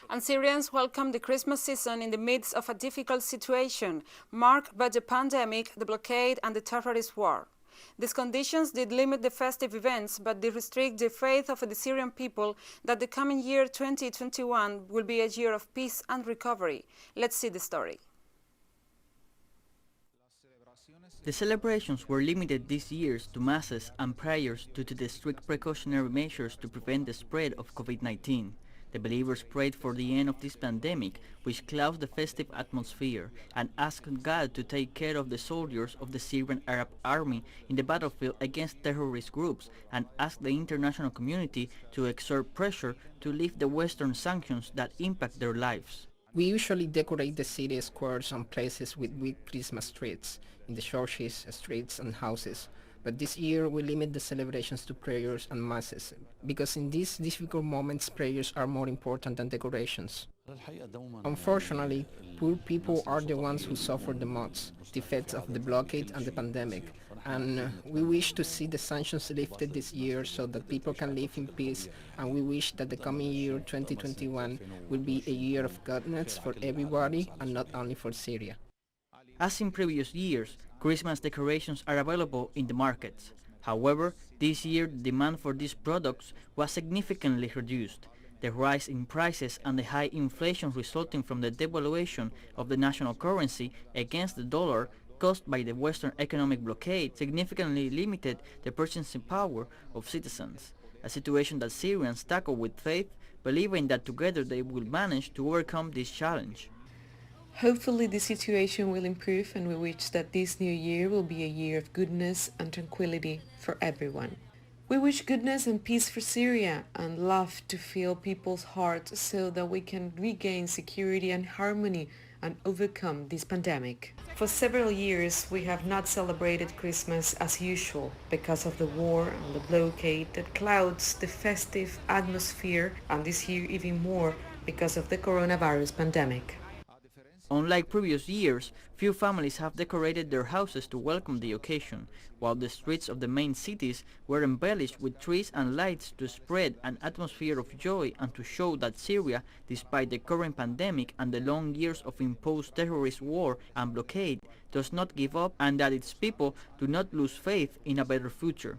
And Syrians welcome the Christmas season in the midst of a difficult situation marked by the pandemic, the blockade and the terrorist war. These conditions did limit the festive events, but they restrict the faith of the Syrian people that the coming year 2021 will be a year of peace and recovery. Let's see the story. The celebrations were limited this year to masses and prayers due to the strict precautionary measures to prevent the spread of COVID-19. The believers prayed for the end of this pandemic, which clouds the festive atmosphere, and asked God to take care of the soldiers of the Syrian Arab Army in the battlefield against terrorist groups, and asked the international community to exert pressure to lift the Western sanctions that impact their lives. We usually decorate the city squares and places with big Christmas trees in the churches, streets and houses. But this year we limit the celebrations to prayers and masses, because in these difficult moments prayers are more important than decorations. Unfortunately, poor people are the ones who suffer the most, the effects of the blockade and the pandemic, and we wish to see the sanctions lifted this year so that people can live in peace, and we wish that the coming year 2021 will be a year of goodness for everybody and not only for Syria. As in previous years, Christmas decorations are available in the markets. However, this year the demand for these products was significantly reduced. The rise in prices and the high inflation resulting from the devaluation of the national currency against the dollar caused by the Western economic blockade significantly limited the purchasing power of citizens, a situation that Syrians tackle with faith, believing that together they will manage to overcome this challenge. Hopefully the situation will improve, and we wish that this new year will be a year of goodness and tranquility for everyone. We wish goodness and peace for Syria and love to fill people's hearts so that we can regain security and harmony and overcome this pandemic. For several years we have not celebrated Christmas as usual because of the war and the blockade that clouds the festive atmosphere, and this year even more because of the coronavirus pandemic. Unlike previous years, few families have decorated their houses to welcome the occasion, while the streets of the main cities were embellished with trees and lights to spread an atmosphere of joy and to show that Syria, despite the current pandemic and the long years of imposed terrorist war and blockade, does not give up and that its people do not lose faith in a better future.